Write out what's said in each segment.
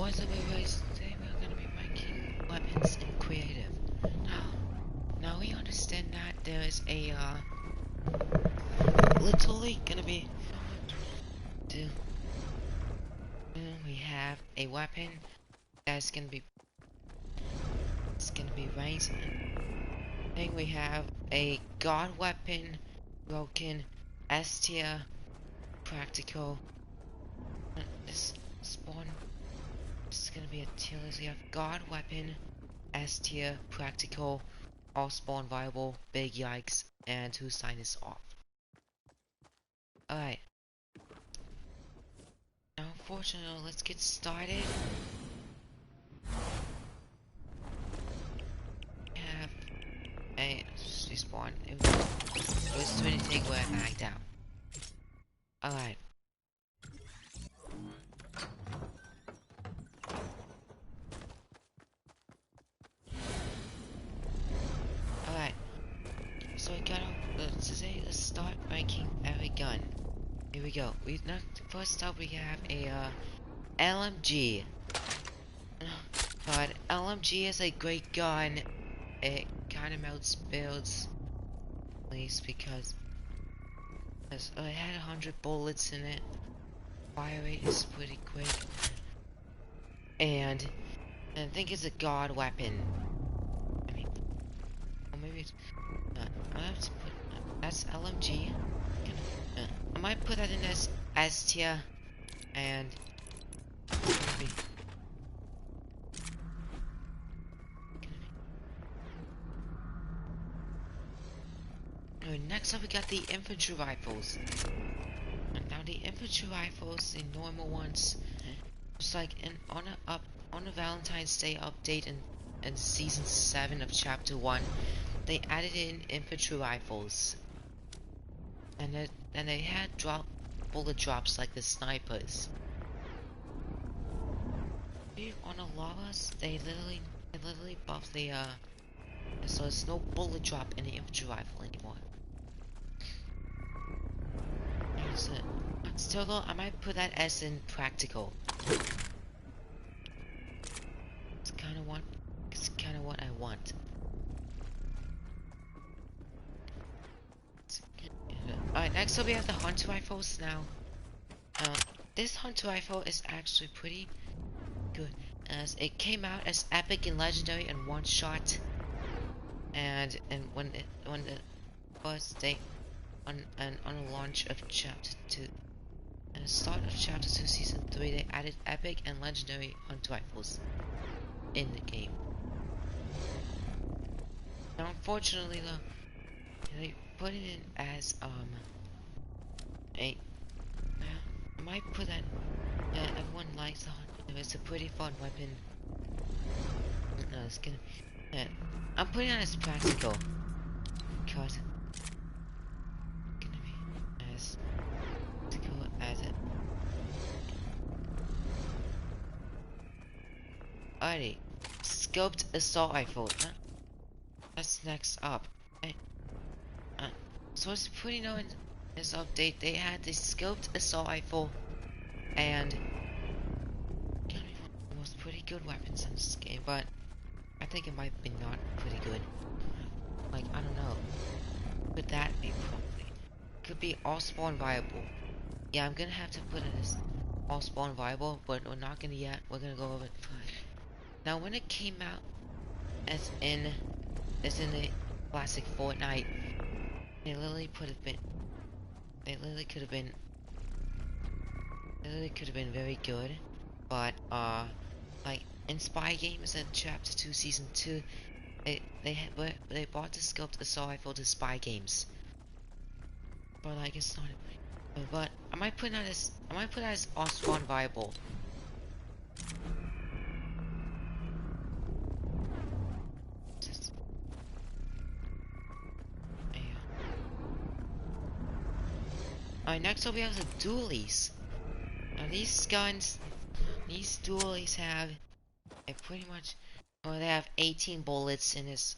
What's up, guys? Today we're gonna be making weapons in creative. Now we understand that there is a literally gonna be do. We have a weapon that's gonna be raised. Then we have a god weapon, broken, S tier, practical. This spawn. This is gonna be a tier list. We have god weapon, S tier, practical, all spawn viable, big yikes, and who sign this off. Alright. Now unfortunately, let's get started. We have a respawn. It was to anything where I lagged out. Alright. Alright. So we gotta let's start making every gun. Here we go. First up we have a LMG. But LMG is a great gun. It kinda melts builds. At least because it had 100 bullets in it. Fire rate is pretty quick. And I think it's a god weapon. I mean, or maybe it's not. I have to put that's LMG. I might put that in as S tier, and next up we got the infantry rifles. Now the infantry rifles, the normal ones, it's like on a Valentine's Day update in season 7 of chapter 1, they added in infantry rifles, and they had bullet drops like the snipers. On the llamas, they literally buff the so there's no bullet drop in the infantry rifle anymore. Still though, I might put that as in practical. It's kinda what I want. Alright, next up we have the hunter rifles now. This hunter rifle is actually pretty good, as it came out as epic and legendary in one shot. And when the first day on the launch of chapter 2, at the start of chapter 2 season 3, they added epic and legendary hunter rifles in the game. Now unfortunately though, they put it in as I might put that everyone likes the hunter. It's a pretty fun weapon. No, it's gonna I'm putting it as practical because it's gonna be as practical as it. Alrighty, scoped assault rifle. That's next up. So it's pretty known in this update. They had the scoped assault rifle, and gonna be one of the most pretty good weapons in this game, but I think it might be not pretty good. Like, I don't know. Could that be probably? Could be all spawn viable. Yeah, I'm gonna have to put it as all spawn viable, but we're not gonna yet. We're gonna go over it first. Now, when it came out as in the classic Fortnite, they literally could have been very good, but like in spy games in chapter 2 season 2, they bought the scoped assault rifle to spy games, but like it's not. But I might put that as all spawn viable. Alright, next up we have the dualies. Now these dualies have pretty much, well, they have 18 bullets in this.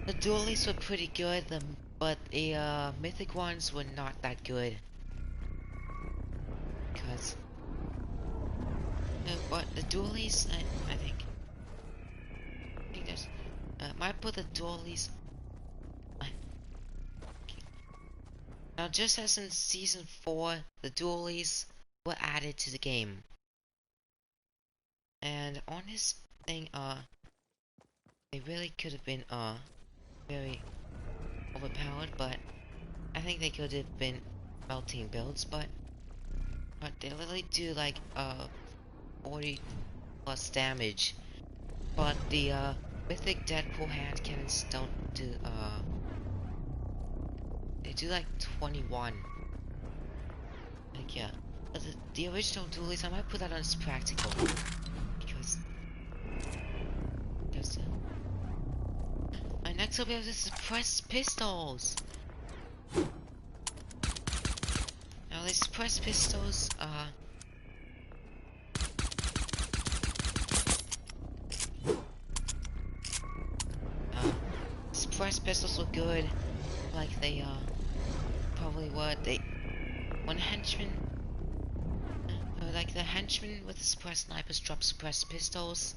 The dualies were pretty good, but the mythic ones were not that good. Because But the dualies, I think there's might put the dualies. uh, Now, just as in season 4, the dualies were added to the game, and on this thing, they really could have been very overpowered, but I think they could have been melting builds, but they literally do like 40 plus damage. But the mythic Deadpool hand cannons don't do they do like 21. Like yeah. But the original dualies, I might put that on as practical because next up we have the suppressed pistols. Now these suppressed pistols suppressed pistols were good, like they probably were. They when henchman like the henchmen with the suppressed snipers drop suppressed pistols,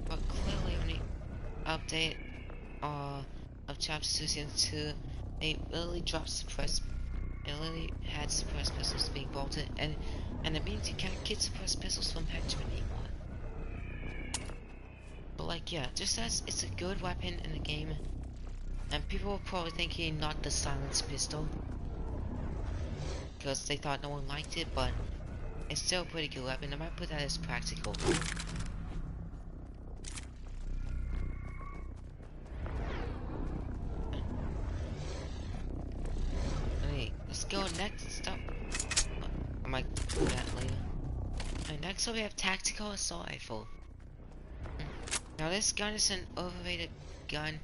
but clearly when the update of chapter 2 season 2, they literally dropped suppressed. It literally had suppressed pistols being bolted, and it means you can't get suppressed pistols from henchmen anymore. But like yeah, just as it's a good weapon in the game, and people were probably thinking not the silenced pistol, because they thought no one liked it, but it's still a pretty good weapon. I might put that as practical. Okay, let's go next up. I might do that later. Okay, next up we have tactical assault rifle. Now this gun is an overrated gun.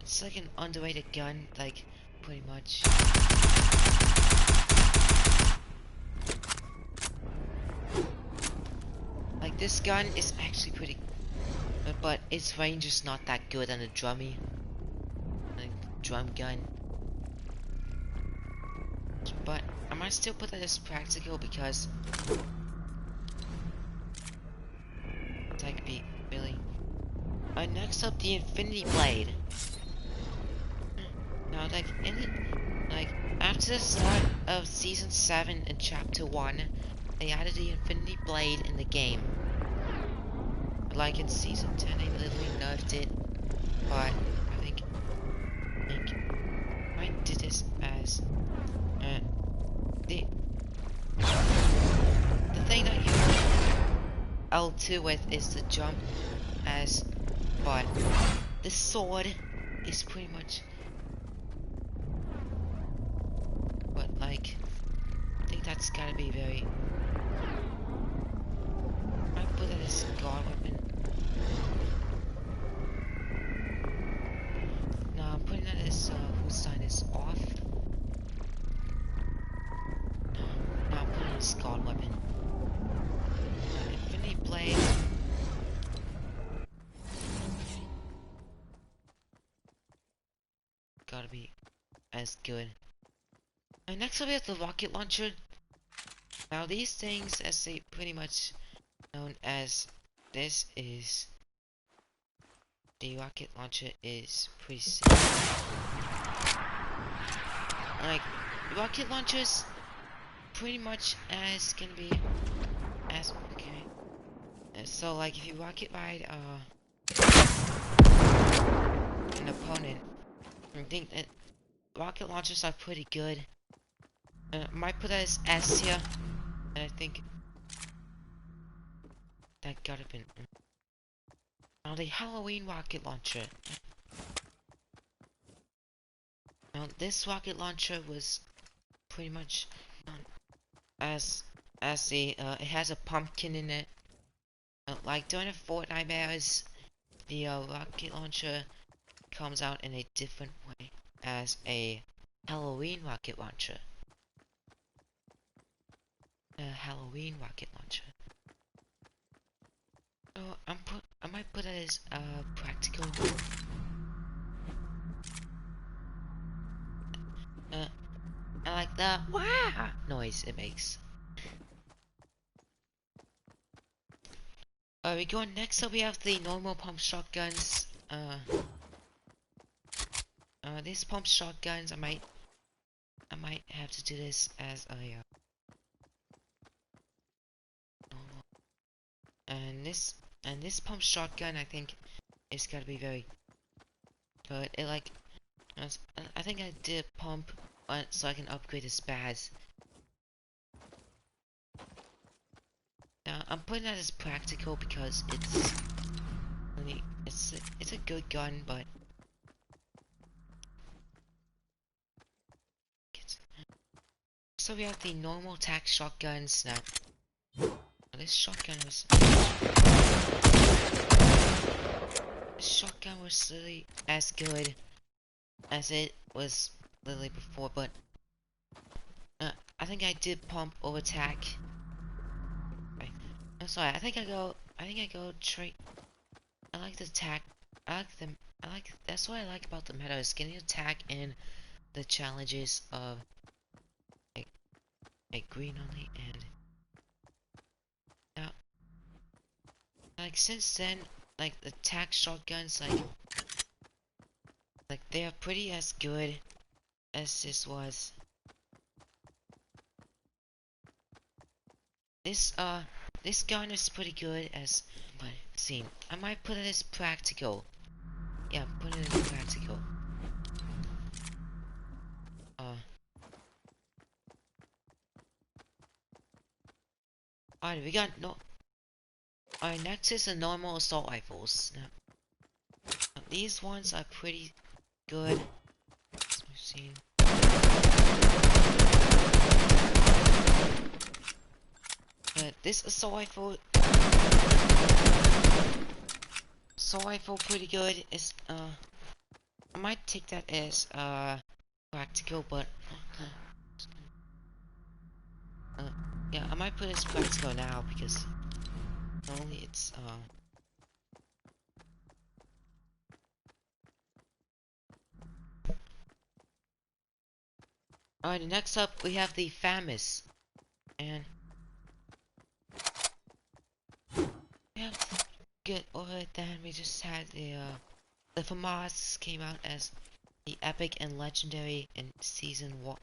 It's like an underrated gun, like pretty much. Like this gun is actually pretty, but its range is not that good on the drummy, like drum gun. But I might still put that as practical because that could be really. Next up, the Infinity Blade. Now, like after the start of season 7 and chapter 1, they added the Infinity Blade in the game. Like in season 10, they literally nerfed it, but I think I might do this as the thing that you L2 with is the jump as, but the sword is pretty much, but like I think that's gotta be very. I put it as guard weapon. No, I'm putting that as whose sign is off. No, I'm putting it as guard weapon. Infinity Blade. Gotta be as good. And next up we have the rocket launcher. Now these things, as they pretty much known as, this is the rocket launcher is pretty sick. Like rocket launchers, pretty much as can be as okay. So like if you rocket ride an opponent, I think that rocket launchers are pretty good. Might put that as S tier, and I think that gotta been. Now the Halloween rocket launcher. Now this rocket launcher was pretty much as the it has a pumpkin in it. Like during the Fortnite bears, the rocket launcher comes out in a different way as a Halloween rocket launcher. Halloween rocket launcher. So I might put it as practical. I like the wah noise it makes. We go on next up we have the normal pump shotguns. These pump shotguns I might have to do this as a normal. And this pump shotgun I think is gotta be very good. It like I think I did pump so I can upgrade the spaz. Now I'm putting that as practical because it's a good gun, but so we have the normal attack shotguns. Now this shotgun was really as good as it was literally before, but I think I did pump over attack. I'm sorry. I think I go trait. I like the attack. I like them. That's what I like about the meta is getting attack and the challenges of a green only and now like since then like the attack shotguns like they are pretty as good as this was. This gun is pretty good as but see I might put it as practical. Yeah, put it as practical. Alright, we got no. Alright, next is the normal assault rifles. Now, these ones are pretty good. Let's see. This assault rifle pretty good. Is I might take that as practical, but yeah, I might put it as practical now because only it's Alright, next up we have the FAMAS. And we have good over then we just had the FAMAS came out as the epic and legendary in season 1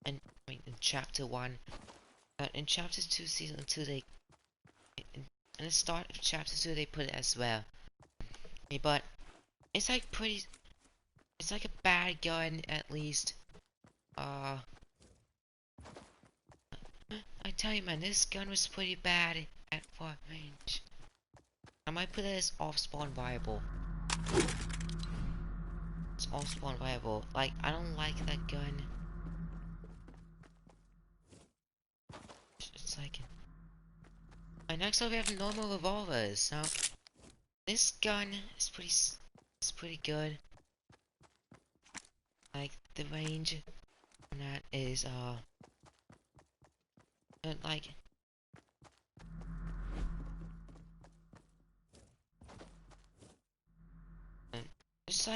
and I mean in chapter 1. In chapter 2 season 2 they in the start of chapter 2 they put it as well. But it's like pretty it's like a bad gun at least. I tell you man, this gun was pretty bad at far range. I might put it as off-spawn viable. It's off-spawn viable. Like, I don't like that gun. It's like... And next up we have normal revolvers. Now, this gun is pretty good. Like, the range on that is, like... It's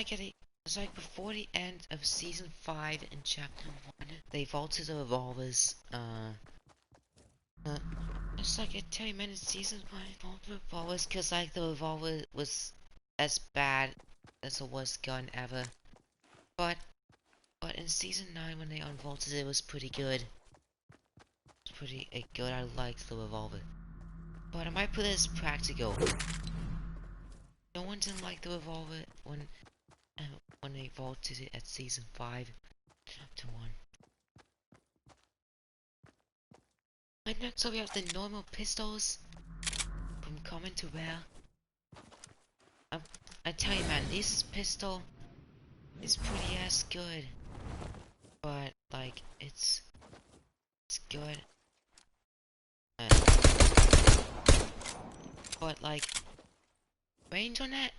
like before the end of season 5 in chapter 1, they vaulted the revolvers, it's like I tell you man, in season 1 they vaulted revolvers cause like the revolver was as bad as the worst gun ever. But in season 9 when they unvaulted it was pretty good. It's pretty good, I liked the revolver. But I might put it as practical. No one didn't like the revolver when they vaulted it at season 5, chapter 1. And next up we have the normal pistols, from common to rare. I tell you man, this pistol is pretty ass good. But like, it's good. But like, range on that,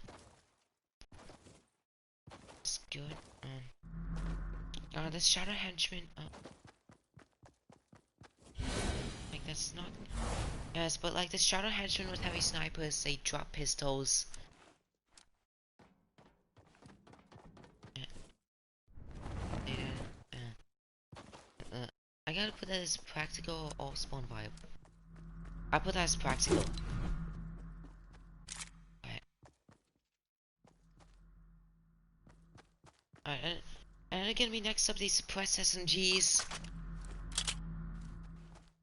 it's good. The Shadow Henchman, like that's not, yes, but like the Shadow Henchman with heavy snipers, they drop pistols. gotta put that as practical or spawn viable. I put that as practical. Alright. Alright, and again, we next up the suppressed SMGs.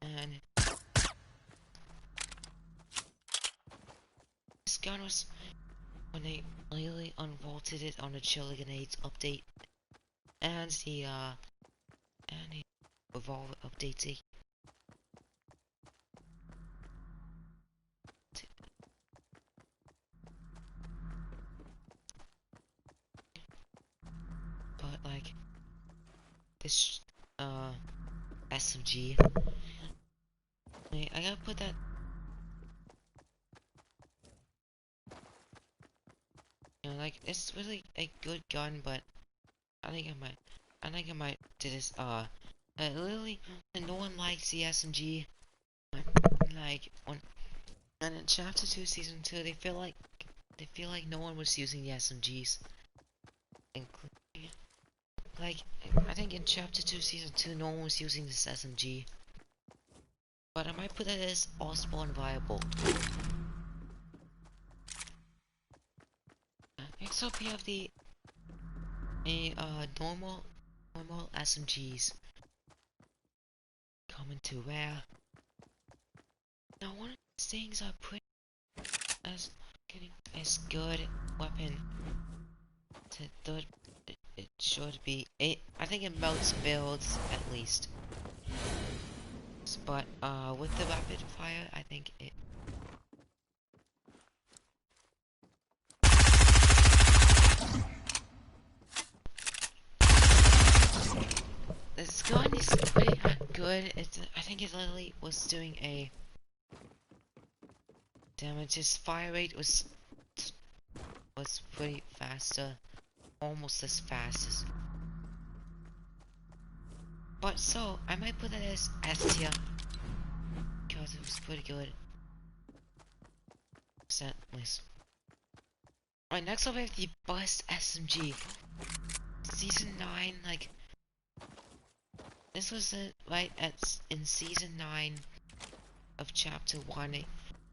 And this gun was when they literally unvaulted it on the Chili Grenades update. And the Revolver update. But like this SMG, I gotta put that. You know, like it's really a good gun, but I think I might do this. Literally, no one likes the SMG. Like and in Chapter 2, Season 2, they feel like no one was using the SMGs, including like I think in Chapter 2, Season 2, no one was using this SMG. But I might put that as all spawn viable. Next up, we have the normal SMGs coming to rare. Now, one of these things are pretty as good weapon to third. It should be. I think it melts builds at least. But with the rapid fire, I think it. This gun is pretty good. I think it literally was doing a damage. His fire rate was pretty faster, almost as fast as. But so I might put that as S tier because it was pretty good. Nice. Alright, next up we have the Bust SMG. Season 9, like this was right in Season 9 of Chapter 1.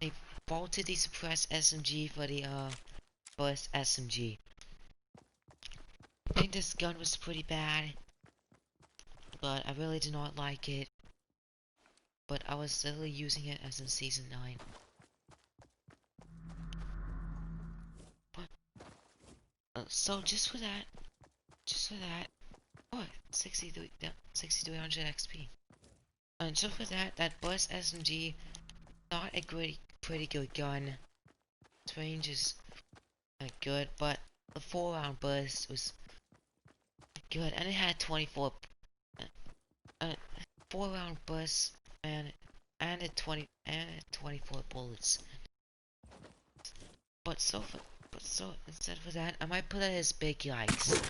They vaulted the suppressed SMG for the Bust SMG. I think this gun was pretty bad, but I really did not like it. But I was still using it as in Season 9. So just for that, oh, 6300 XP. And just for that Bust SMG, not a pretty good gun. Its range is good, but the 4-round burst was good, and it had 24, 4-round burst, and a 24 bullets. But so instead for that, I might put that as big yikes.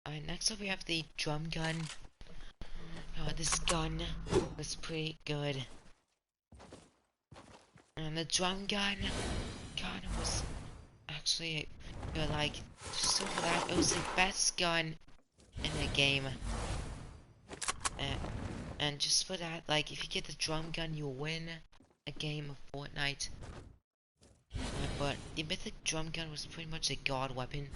Alright, next up we have the drum gun. This gun was pretty good. And the drum gun kind of was actually, like, just so for that, it was the best gun in the game. And just for that, like, if you get the drum gun, you'll win a game of Fortnite. But the mythic drum gun was pretty much a god weapon.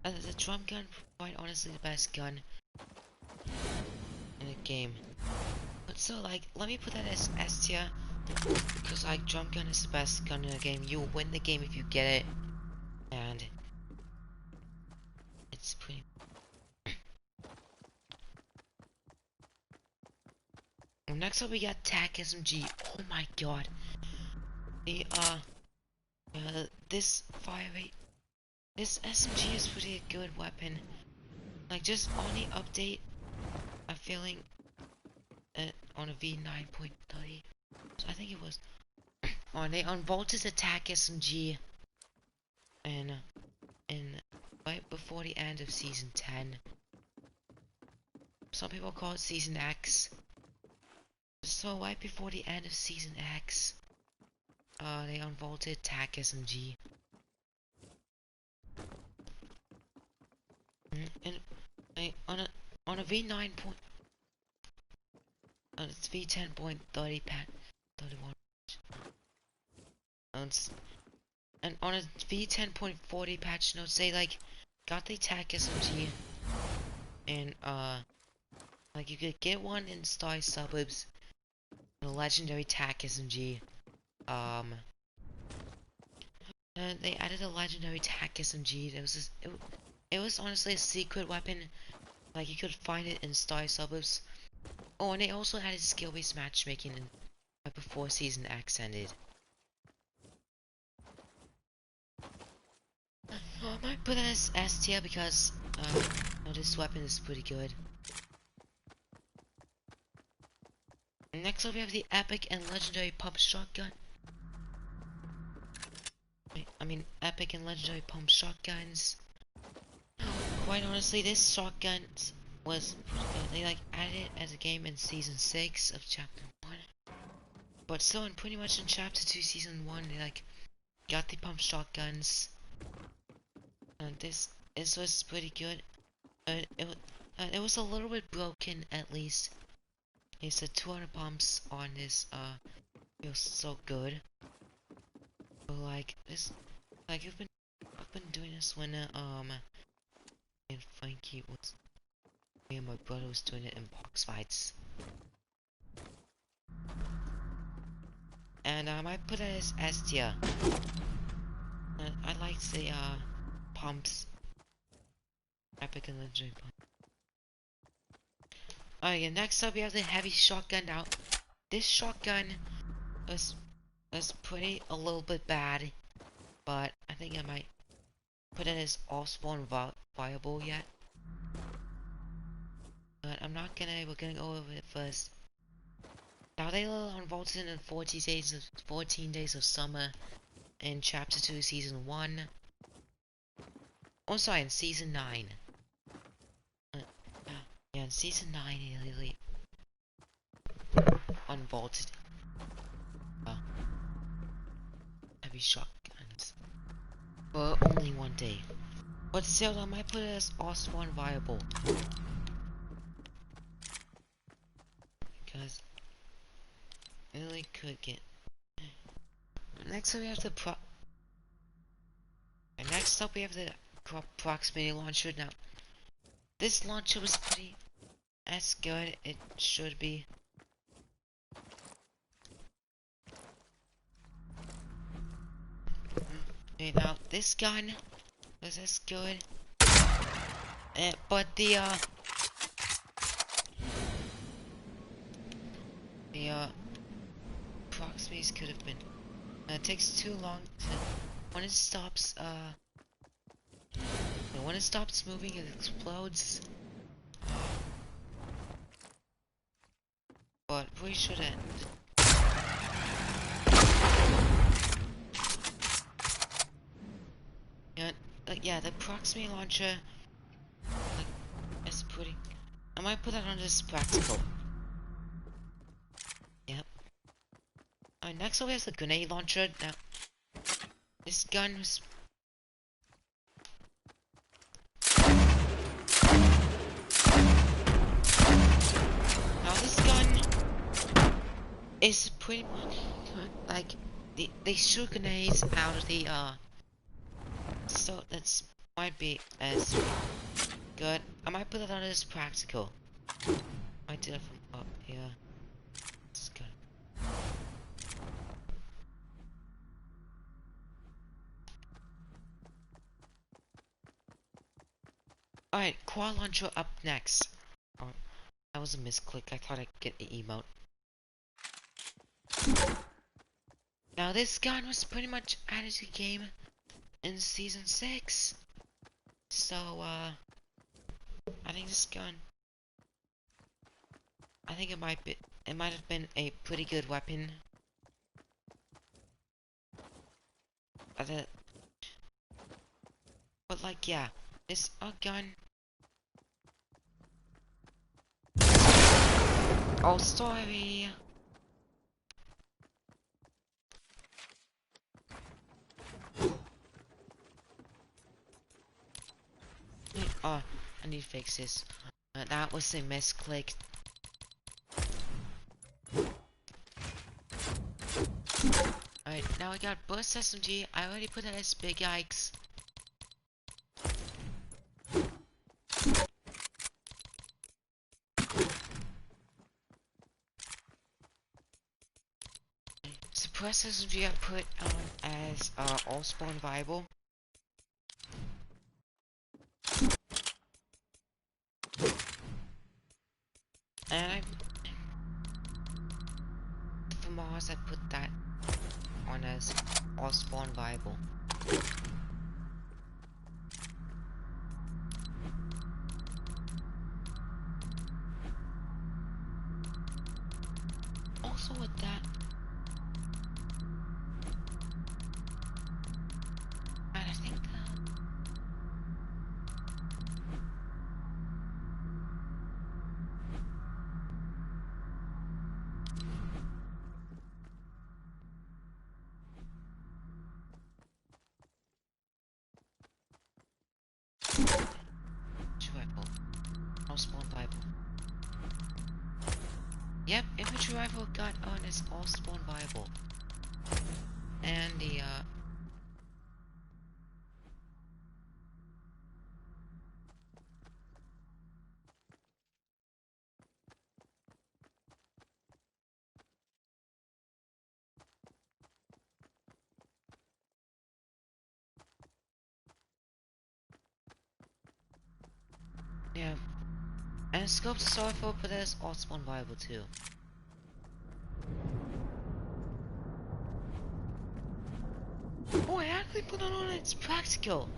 The drum gun, quite honestly, the best gun in the game. But so, like, let me put that as S tier, because like drum gun is the best gun in the game. You'll win the game if you get it, and it's pretty. Next up, we got TAC SMG. Oh my god, the this fire rate. This SMG is pretty a good weapon. Like, just on the update, I'm feeling it on a V9.30. So I think it was. They unvaulted the TAC SMG. And before the end of Season 10. Some people call it Season X. So right before the end of Season X, they unvaulted TAC SMG. And on a V9 point, it's V10.30 patch, 31. And on a V10.40 patch notes, they like got the TAC SMG, and like you could get one in Star Suburbs, a legendary TAC SMG. And they added a legendary TAC SMG. It was honestly a secret weapon. Like you could find it in Star Suburbs. Oh, and they also added skill-based matchmaking right before Season X ended. I might put it as S tier because this weapon is pretty good. And next up we have the epic and legendary pump shotgun. I mean epic and legendary pump shotguns. Quite honestly, this shotgun was pretty good. They like added it as a game in Season 6 of Chapter 1. But still, pretty much in Chapter 2 Season 1, they like got the pump shotguns. And this was pretty good. It was a little bit broken at least. It's the 200 pumps on this feels so good. But like this, like I've been doing this when and Frankie was, me and my brother was doing it in box fights. And I might put it as S tier. I like the pumps. Epic and legendary pump. Alright, next up we have the heavy shotgun. Now, this shotgun was pretty a little bit bad, but I think I might put it as all spawn viable yet. But I'm not gonna. We're gonna go over it first. Now they unvaulted in 14 days of summer in Chapter 2 Season 1. Oh, sorry, in Season 9. Yeah, in Season 9 he literally unvaulted heavy shotguns for only 1 day. But still, I might put it as all spawn viable. Because it really could get. Next up we have the proximity launcher. Now, this launcher was pretty as good. It should be. Okay, now this gun was as good, but the proximities could have been. It takes too long to when it stops. When it stops moving, it explodes. But we shouldn't. Yeah, the proximity launcher is pretty. I might put that on this practical. Yep. Alright, next up we have the grenade launcher. Now, this gun was. Now this gun is pretty much like they shoot grenades out of the so that's might be as good. I might put that on as practical. I did it from up here. It's good. Alright, quad launcher up next. Oh, that was a misclick. I thought I'd get an emote. Now this gun was pretty much added to the game in Season 6. So, I think this gun. I think it might have been a pretty good weapon. But like, yeah, is a gun. Oh, sorry. Oh, I need to fix this. That was a misclick. Alright, now we got burst SMG. I already put that as big yikes. Suppress SMG I put on as all spawn viable. And for Mars I put that on as all spawn viable. Also with that, and I think rifle, all spawn viable. Yep, infantry rifle got on as all spawn viable. And the yeah, and scope to rifle, but that's all spawn viable too. Oh, I actually put it on, it's practical.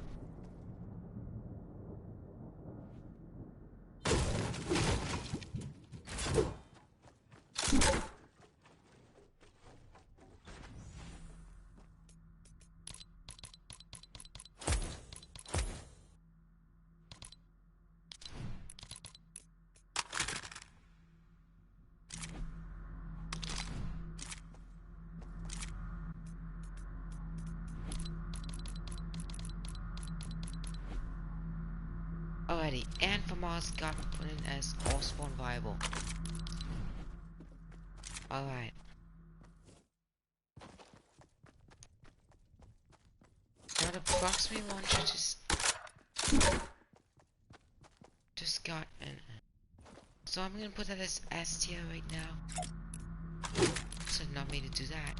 Alrighty, and for Mars got put in as all spawn viable. Alright. Now the proximity launcher just got in. So I'm gonna put that as S tier right now. So not me to do that.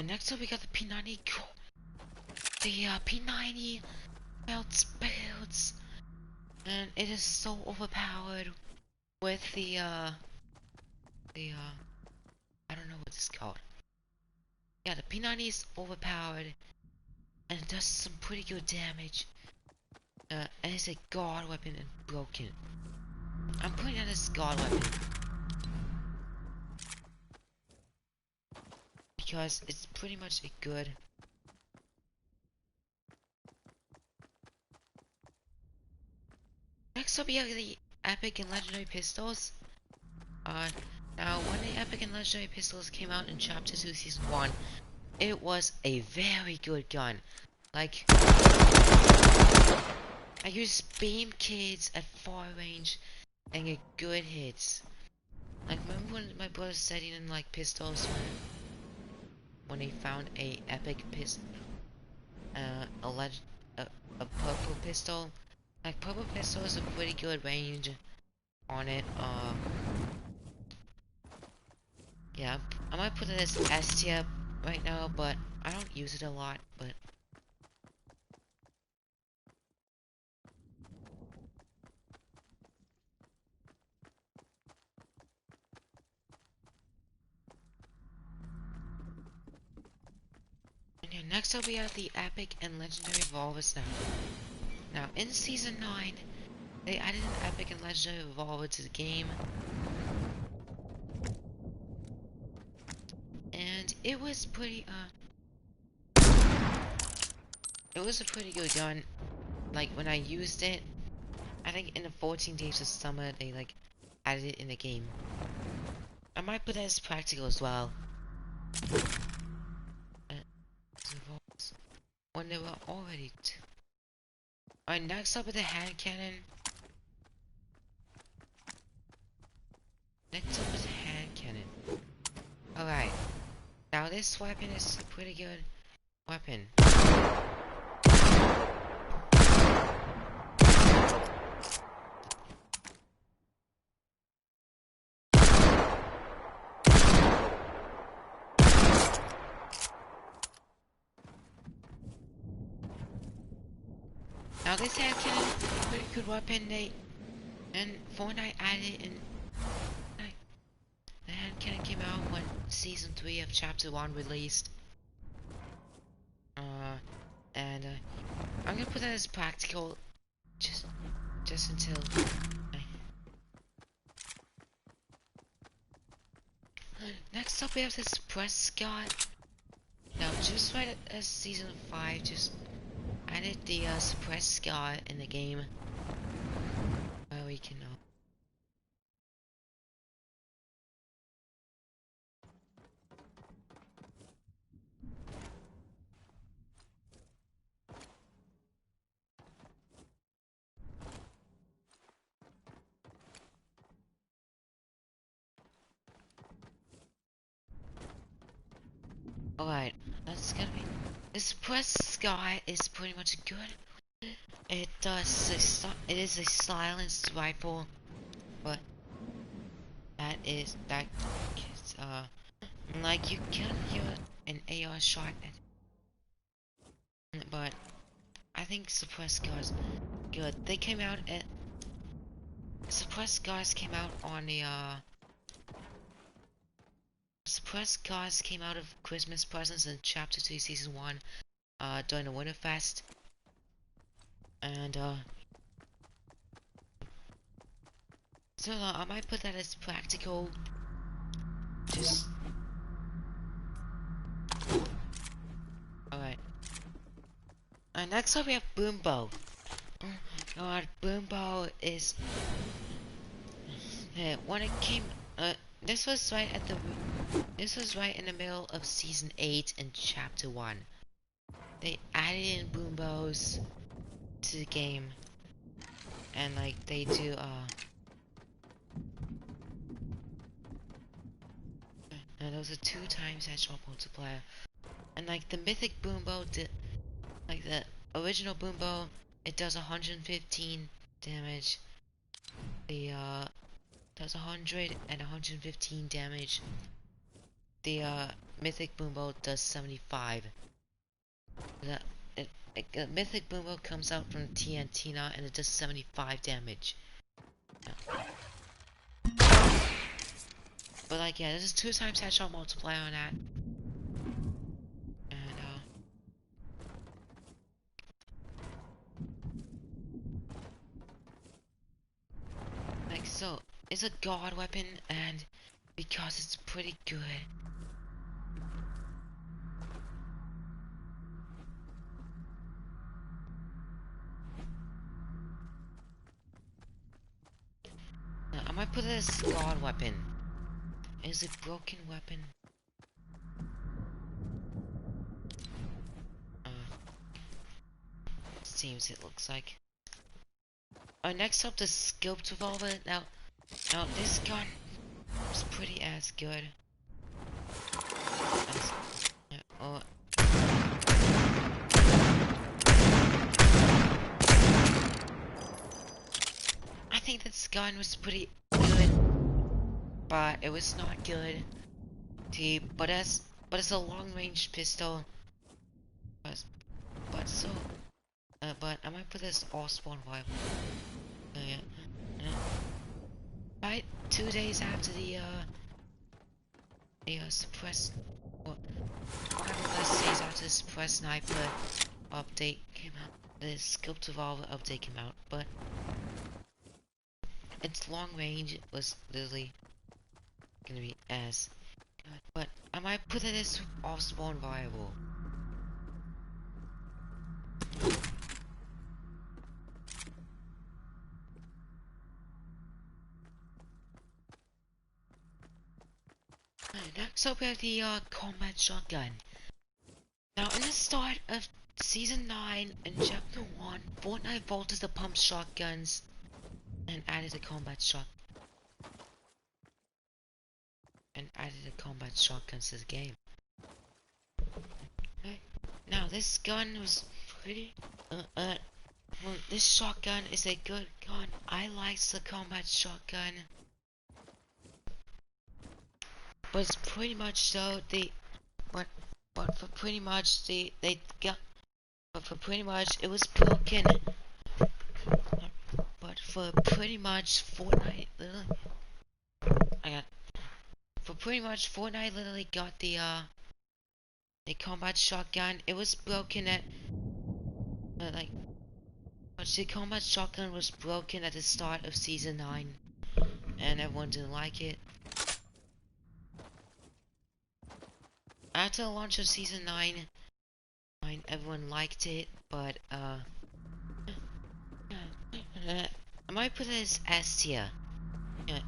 Next up we got the P90. The P90 builds, and it is so overpowered with the I don't know what it's called. Yeah, the P90 is overpowered and it does some pretty good damage. And it's a guard weapon and broken. I'm putting it as guard weapon because it's pretty much a good. Next up we have the epic and legendary pistols. Now when the epic and legendary pistols came out in chapter 2 season 1, it was a very good gun. Like, I used beam kids at far range and get good hits. Like, remember when my brother said he didn't like pistols when he found a epic pistol, a purple pistol? Like, purple pistol is a pretty good range on it. Yeah, I might put it as S tier right now, but I don't use it a lot, but okay, next up we have the epic and legendary revolvers now. Now in season 9, they added an epic and legendary revolver to the game. And it was it was a pretty good gun. Like, when I used it, I think in the 14 days of summer, they, like, added it in the game. I might put that as practical as well. When they were already Alright, next up with the hand cannon. Next up is the hand cannon. Alright. Now this weapon is a pretty good weapon. Now this hand cannon is a pretty good weapon. And Fortnite added in. The hand cannon came out when Season 3 of Chapter 1 released. I'm gonna put that as practical, just until. Next up we have this press Scott. Now just right as Season 5, just added the suppress Scott in the game, where we can Alright, that's gonna be. This press Scott is pretty much good. It is a silenced rifle, but that is like you can hear an AR shot at, but I think suppressed guards good. They came out at suppressed guards came out on the suppressed guards came out of Christmas presents in Chapter 2 Season 1 during the Winterfest. And so I might put that as practical. Just alright. Next up we have Boombo. Oh god, Boombo is when it came this was right in the middle of Season 8 and Chapter 1. They added in Boombos to the game. And like they do and those are 2 times headshot multiplier. And like the mythic Boombo like the original Boombo, it does 115 damage. The does 100 and 115 damage. The mythic Boombo does 75. The mythic Boombo comes out from TNT now and it does 75 damage. But like yeah, this is 2 times headshot multiplier on that. And like so, it's a god weapon and because it's pretty good. Now, I might put it as god weapon. Is it broken weapon? Seems it looks like. Next up, the scoped revolver. Now this gun is pretty as good. I think this gun was pretty good, but it was not good. But it's a long-range pistol. But I might put this all spawn vibe. Yeah. Right, 2 days after the suppressed, or less days after the suppressed sniper update came out, the scoped revolver update came out. But its long range was literally gonna be as good, but I might put it as off spawn viable. Next up we have the combat shotgun. Now in the start of Season 9 and Chapter 1, Fortnite bolted the pump shotguns and added the combat shotguns to the game. Okay. Now this gun was pretty well, this shotgun is a good gun. I like the combat shotgun. But it's pretty much so but for pretty much they got but for pretty much it was broken. But for pretty much Fortnite literally Fortnite literally got the combat shotgun. It was broken at like but the combat shotgun was broken at the start of Season 9 and everyone didn't like it. After the launch of Season 9, everyone liked it, but I might put it as S tier.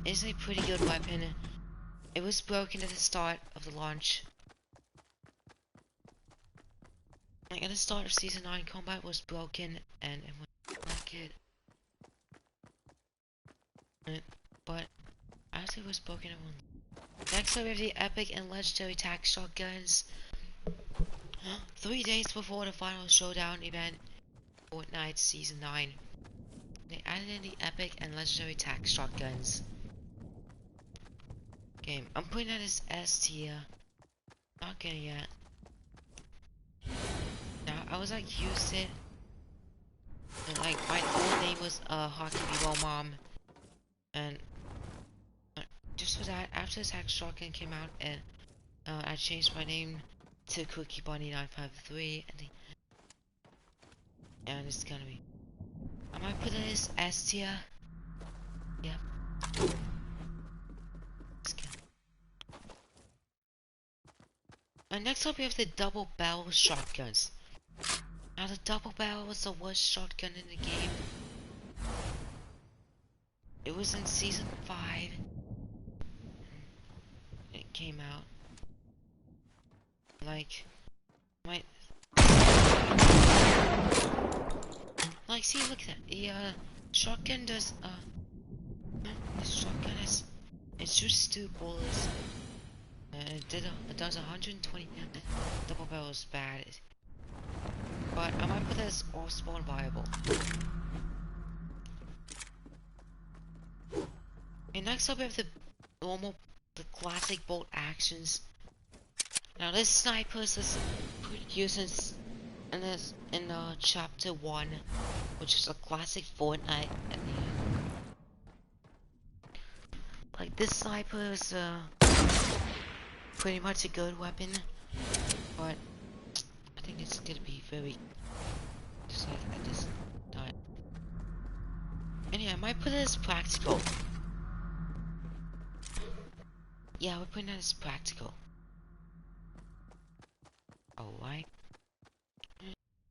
It's a pretty good weapon. It was broken at the start of the launch. Like at the start of Season 9, combat was broken and everyone didn't like it. But after it was broken, everyone. Next up we have the epic and legendary tac shotguns. 3 days before the final showdown event, Fortnite Season 9, they added in the epic and legendary tac shotguns. Game. I'm putting that as S tier. Not getting yet. Now I was like used it. And, like my old name was Hockey B-Ball Mom. And just for that, after the tac shotgun came out and I changed my name to Cookie Bunny 953 and it's gonna be. I might put it as S tier. Yep. And next up we have the double barrel shotguns. Now the double barrel was the worst shotgun in the game. It was in Season 5. It came out. Like, see, look at that. The shotgun does the shotgun it shoots 2 bullets. It does 120. Double barrel is bad. But I might put that as off spawn viable. And next up we have the classic bolt actions. Now this sniper is used in chapter 1, which is a classic Fortnite at the end. Like this sniper is pretty much a good weapon, but I think it's gonna be very just like at this time. And yeah, I might put it as practical. Yeah, we're putting that as practical. Alright.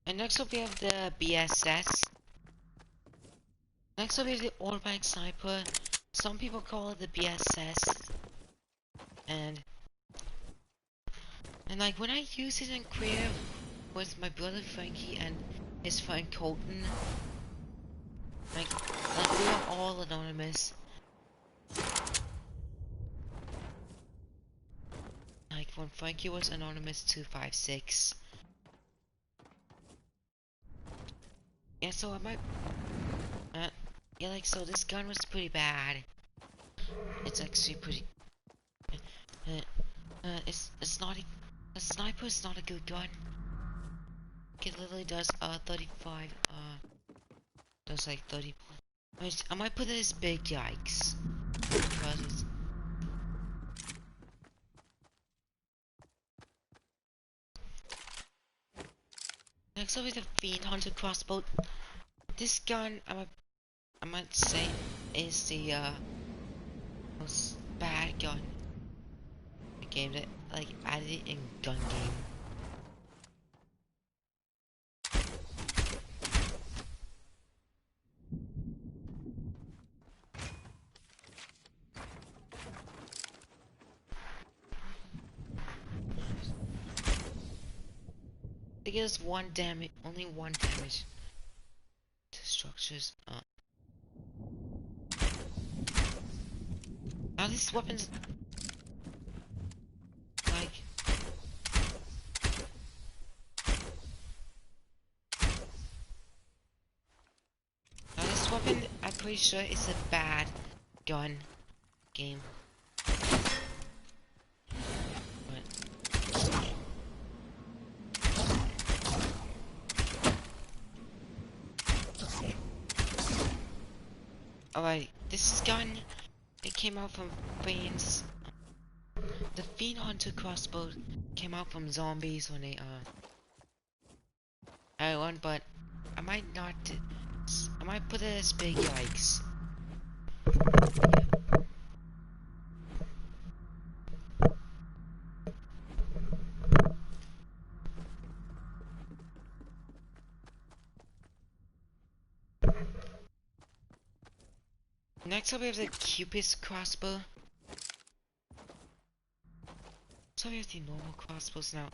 And next up we have the BSS. Next up we have the automatic sniper. Some people call it the BSS. And like when I use it in creative with my brother Frankie and his friend Colton, like we are all anonymous. Like when Frankie was anonymous 256. Yeah, so I might yeah, like so this gun was pretty bad. It's actually pretty it's not a sniper is not a good gun. It literally does 35 does like 30. I might put it as big yikes because it's next up is the Fiend Hunter crossbow. This gun I might say is the most bad gun game that like added in gun game. It gives one damage, only one damage to structures. Now this weapon's like now this weapon I'm pretty sure is a bad gun game. Alright, this gun, it came out from Fiends. The Fiend Hunter crossbow came out from zombies when they, I won, but I might not, I might put it as big yikes. Next up we have the Cupid's crossbow. So we have the normal crossbows now.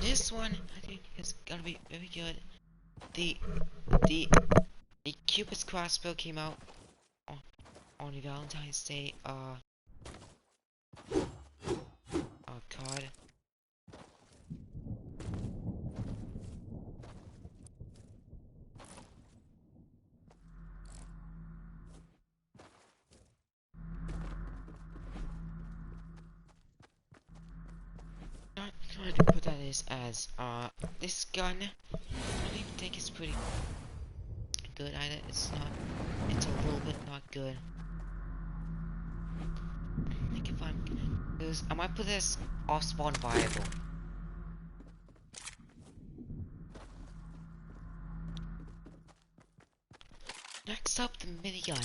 This one I think is gonna be very good. The Cupid's crossbow came out on Valentine's Day. Oh god. Not trying to put that as this gun. I don't even think it's pretty good either. It's not. It's a little bit not good. I think if I might put this off spawn viable. Next up, the minigun.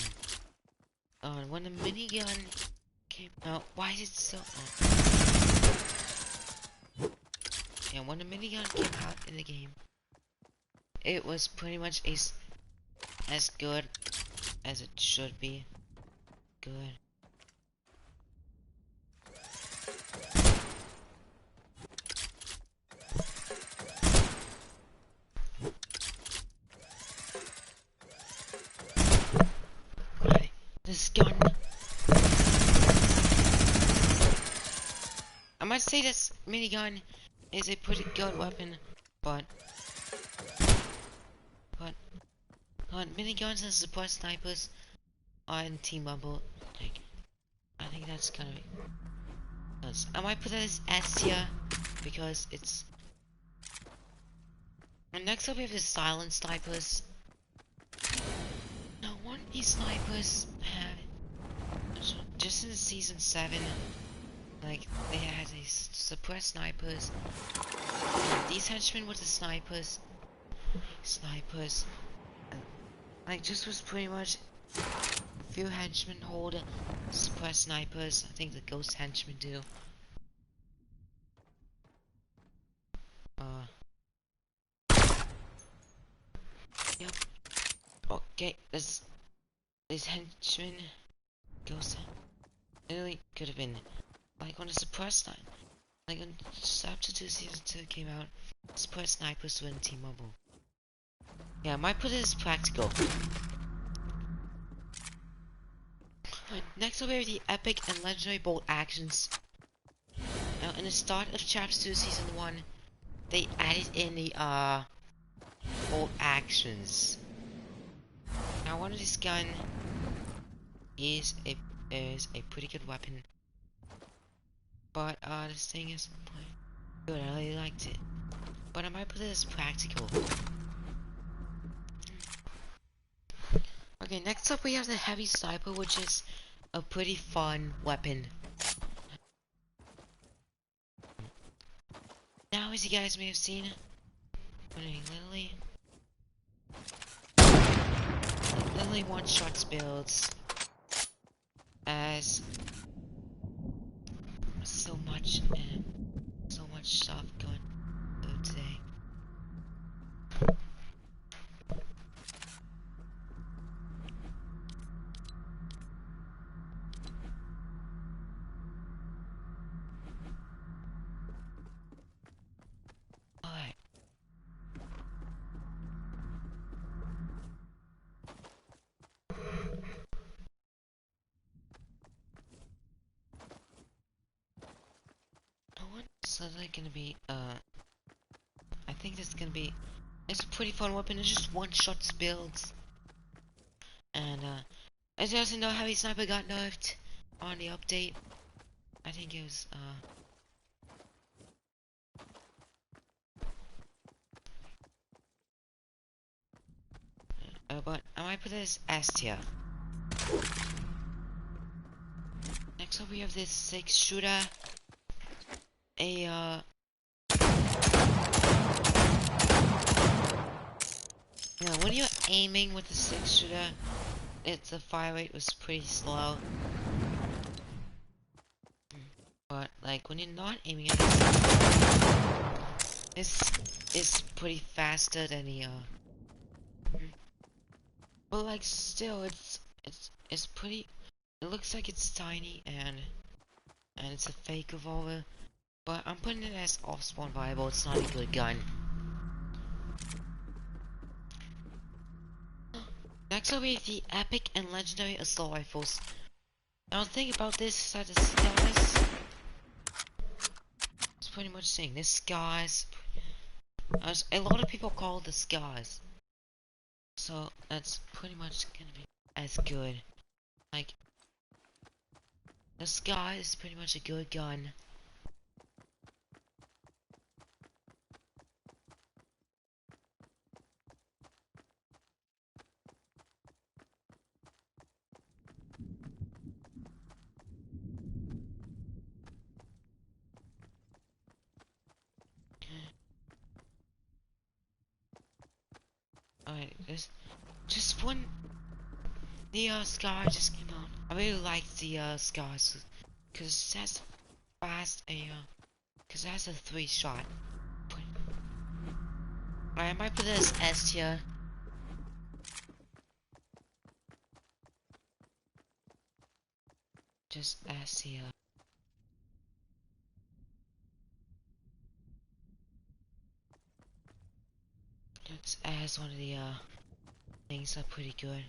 When the minigun came out, why is it so? Yeah, when the minigun came out in the game, it was pretty much as good as it should be. Good. Right, this gun. I might say this minigun is a pretty good weapon, but miniguns and support snipers are in team bubble. Like, I think that's gonna be. I might put it as S tier because it's. And next up we have the silent snipers. Now, one of these snipers had just in season 7. Like, they had these suppressed snipers. These henchmen were the snipers. Like, just was pretty much a few henchmen hold suppressed snipers. I think the ghost henchmen do. Yep. Okay, this henchman ghost. It really could have been like on a suppressed sniper. Like on chapter 2 season 2 came out, suppressed snipers were in team mobile. Yeah, I might put it as practical. Next up we have the epic and legendary bolt actions. Now in the start of chapter 2 season 1, they added in the bolt actions. Now one of this gun is a pretty good weapon. But this thing is good, I really liked it. But I might put it as practical. Okay, next up we have the heavy sniper, which is a pretty fun weapon. Now, as you guys may have seen, literally only one-shot builds as so much stuff going through today. Alright. So they're gonna be I think this is gonna be it's a pretty fun weapon. It's just one-shot builds. And as you guys know, Heavy Sniper got nerfed on the update. I think it was but I might put this S tier. Next up we have this 6-shooter. When you're aiming with the 6-shooter, the fire rate was pretty slow. But like when you're not aiming at it's pretty faster than the but like still it's pretty. It looks like it's tiny and it's a fake revolver. But I'm putting it as off-spawn viable. It's not a good gun. Next will be the epic and legendary assault rifles. Now the thing about this is that the skies, it's pretty much saying this skies. As a lot of people call it the skies. So that's pretty much gonna be as good. Like the sky is pretty much a good gun. Alright, there's just one. The sky just came out. I really like the skies because it has fast because it has a 3-shot. I might put this S tier. Just S tier. It's as one of the things are pretty good.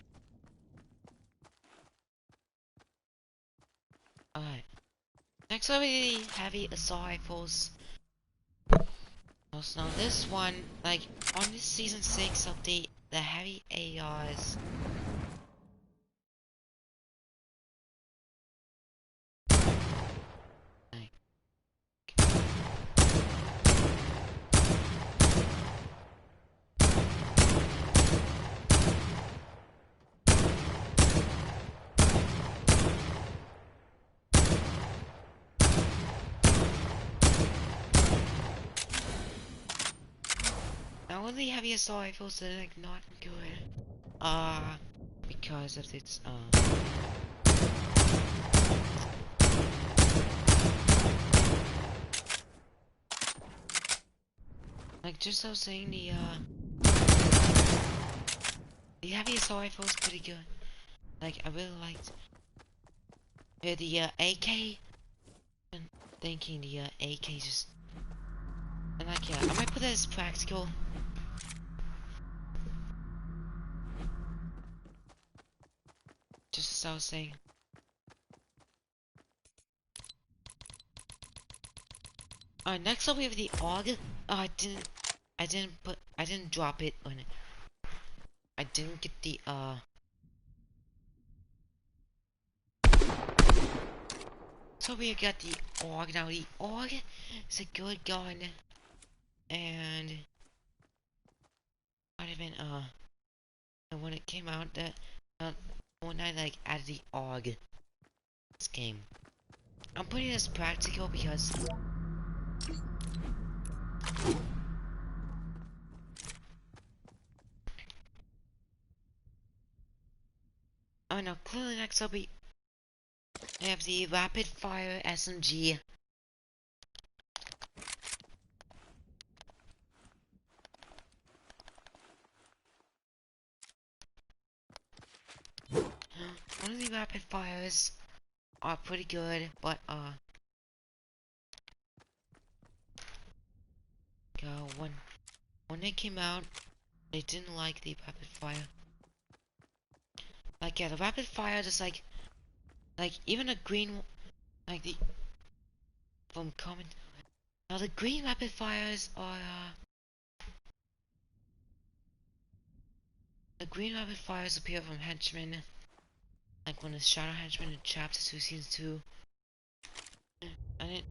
Alright. Next will be the heavy assault rifles. Also, now this one, like on this season 6 update, the heavy ARs. Now on the heavy assault rifles, they're like not good. Because of its like just I was saying the heavy assault rifle is pretty good. Like I really liked the AK. And thinking the AK just and like I might put that as practical. Just as I was saying. Alright, next up we have the AUG. Oh, I didn't drop it on it. I didn't get the so we got the AUG. Now the AUG is a good gun, and might have been when it came out that when I like added the AUG this game. I'm putting it as practical because now clearly next up we have the rapid fire SMG. One of the rapid fires are pretty good, but when they came out, they didn't like the rapid fire. Like, yeah, the rapid fire just like even a green, like the from common. Now the green rapid fires are the green rapid fires appear from henchmen, like when the Shadow Henchman in Chapter 2 Season 2. And it,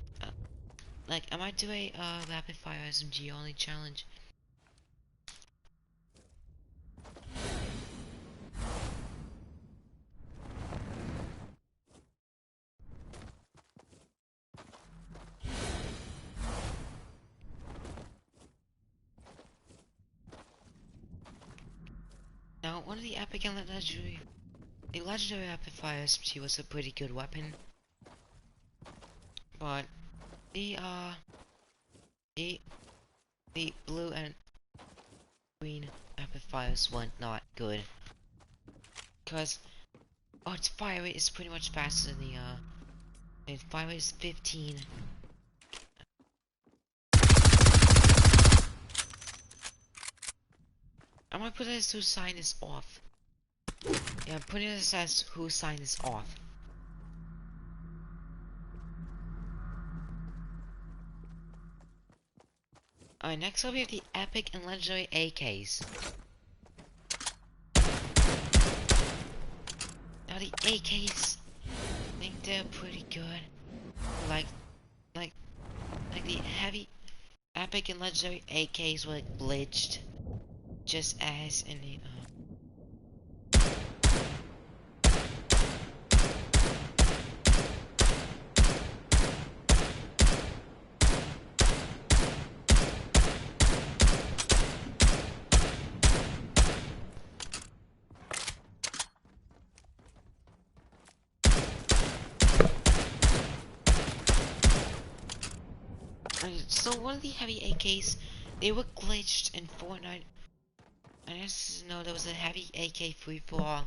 like, I might do a rapid fire SMG only challenge. Now, one of the epic and the legendary rapid fire SMG was a pretty good weapon, but the blue and green rapid fires were not good, cause its fire rate is pretty much faster than the fire rate is 15. I might put it as who signed this off. Yeah, I'm putting this as who signed this off. Alright, next up we have the epic and legendary AKs. Now the AKs, I think they're pretty good. Like the heavy, epic and legendary AKs were glitched, just as in the so one of the heavy AKs, they were glitched in Fortnite. I just know there was a heavy AK free-for-all.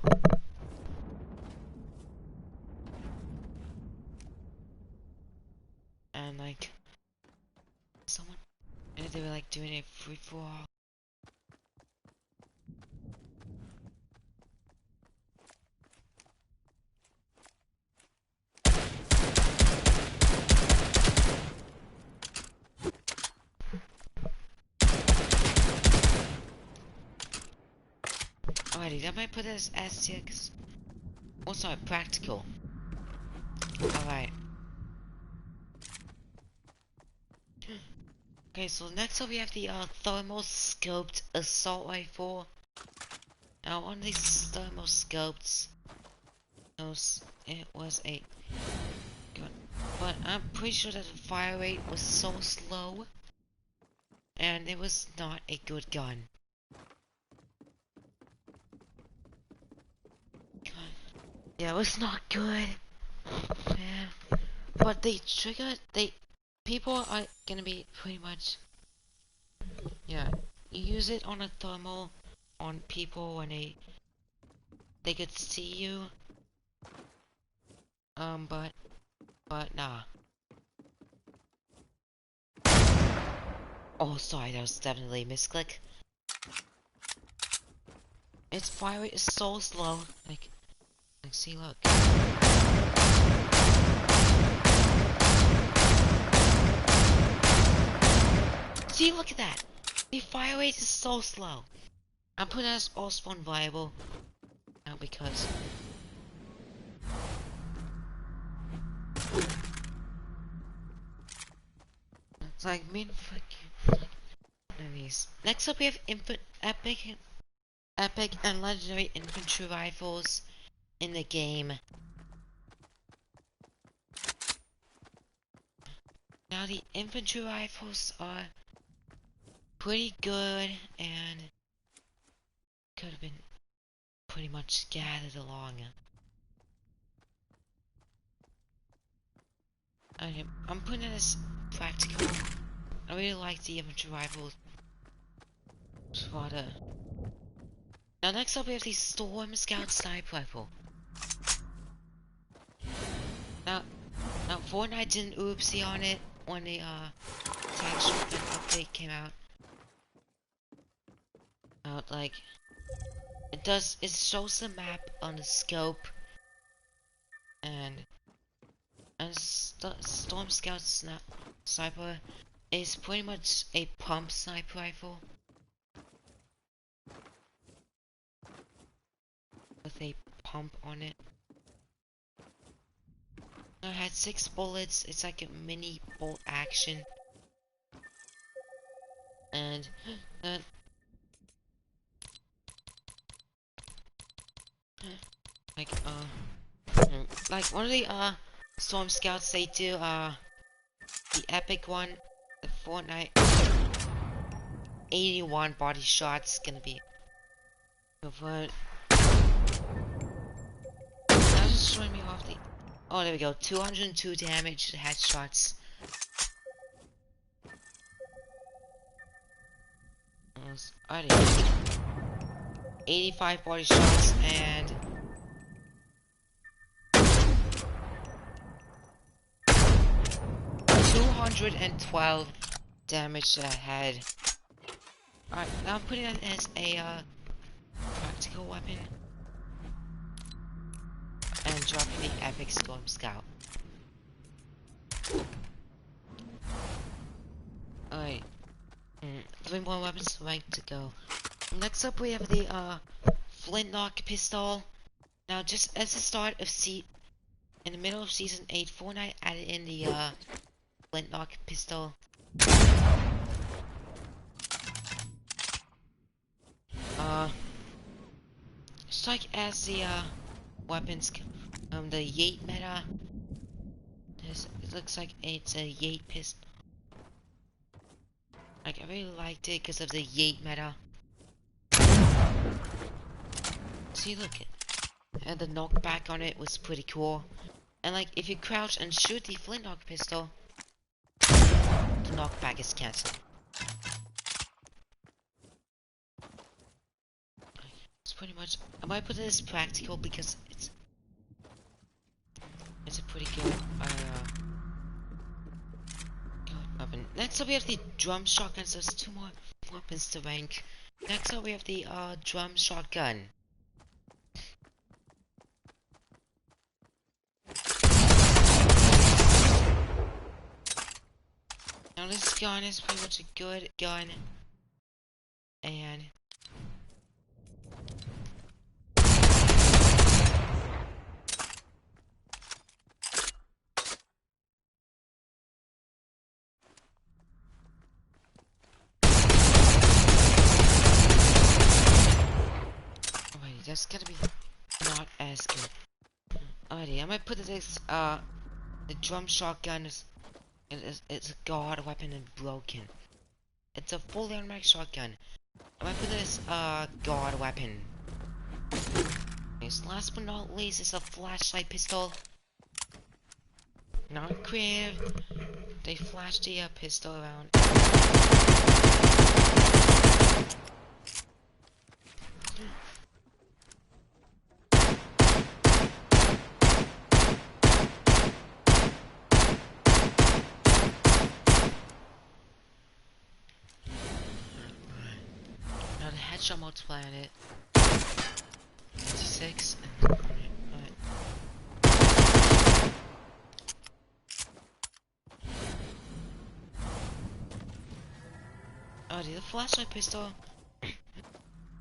And like, and they were like doing a free-for-all. Alrighty, that might put it as S-tier, cause also practical. Alright. Okay, so next up we have the thermal scoped assault rifle. Now on these thermal scopes, it was a good, but I'm pretty sure that the fire rate was so slow, and it was not a good gun. Yeah, it was not good. Yeah. But people are gonna be pretty much, yeah, you use it on a thermal on people when they could see you. But nah. Oh, sorry, that was definitely a misclick. Its fire rate is so slow. Like see, look. See, look at that. The fire rate is so slow. I'm putting it as all spawn viable now because it's like these. Next up, we have epic and legendary infantry rifles in the game. Now the infantry rifles are pretty good and could have been pretty much scattered along. I'm putting it as practical. I really like the infantry rifle. Rather. Now next up we have the Storm Scout Sniper Rifle. Now Fortnite did an oopsie on it when the Tag Shotgun update came out. Like it shows the map on the scope, and Storm Scout Sniper is pretty much a pump sniper rifle with a pump on it. It had 6 bullets. It's like a mini bolt action, and like one of the Storm Scouts, they do the epic one, the Fortnite 81 body shots gonna be over. That was showing me off the. Oh, there we go. 202 damage headshots. Alright. 85 body shots and 212 damage to the head. Alright, now I'm putting it as a practical weapon and dropping the epic Storm Scout. Alright. 3 more weapons ranked to go. Next up we have the flintlock pistol. Now just as the start of in the middle of season 8, Fortnite added in the flintlock pistol. Just like as the weapons, the Yeet meta. It looks like it's a Yeet pistol. Like I really liked it because of the Yeet meta. See, look, and the knockback on it was pretty cool. And like if you crouch and shoot the flintlock pistol, the knockback is cancelled. It's pretty much. I might put it as practical because it's a pretty good weapon. Next up we have the drum shotgun. So there's 2 more weapons to rank. Next up we have the drum shotgun. Now this gun is pretty much a good gun, and alrighty, that's gonna be not as good. Alrighty, I might put this the drum shotgun is it's a god weapon and broken. It's a fully automatic shotgun. I might put this god weapon. Last but not least is a flashlight pistol. Not creative. They flashed the pistol around. Now the headshot multiplier on it. 26 and alright. Oh, the flashlight pistol.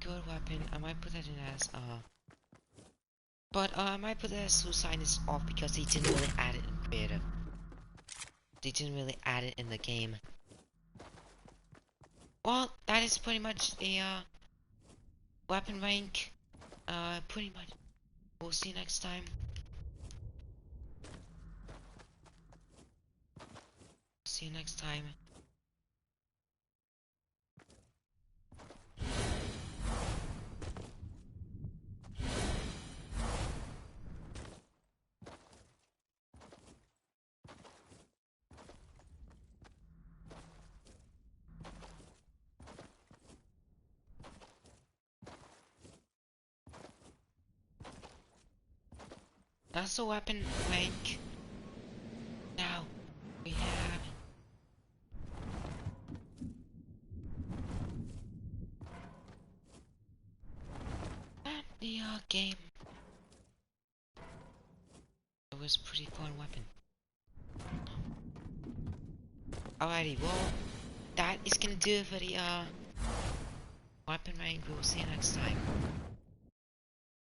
Good weapon. I might put that in as but I might put that as suicide is off because they didn't really add it in creative. They didn't really add it in the game. Well, that is pretty much a weapon rank. Pretty much. We'll see you next time. See you next time. That's a weapon rank. Now we have the game. It was a pretty fun weapon. Alrighty, well, that is gonna do it for the weapon rank. We will see you next time.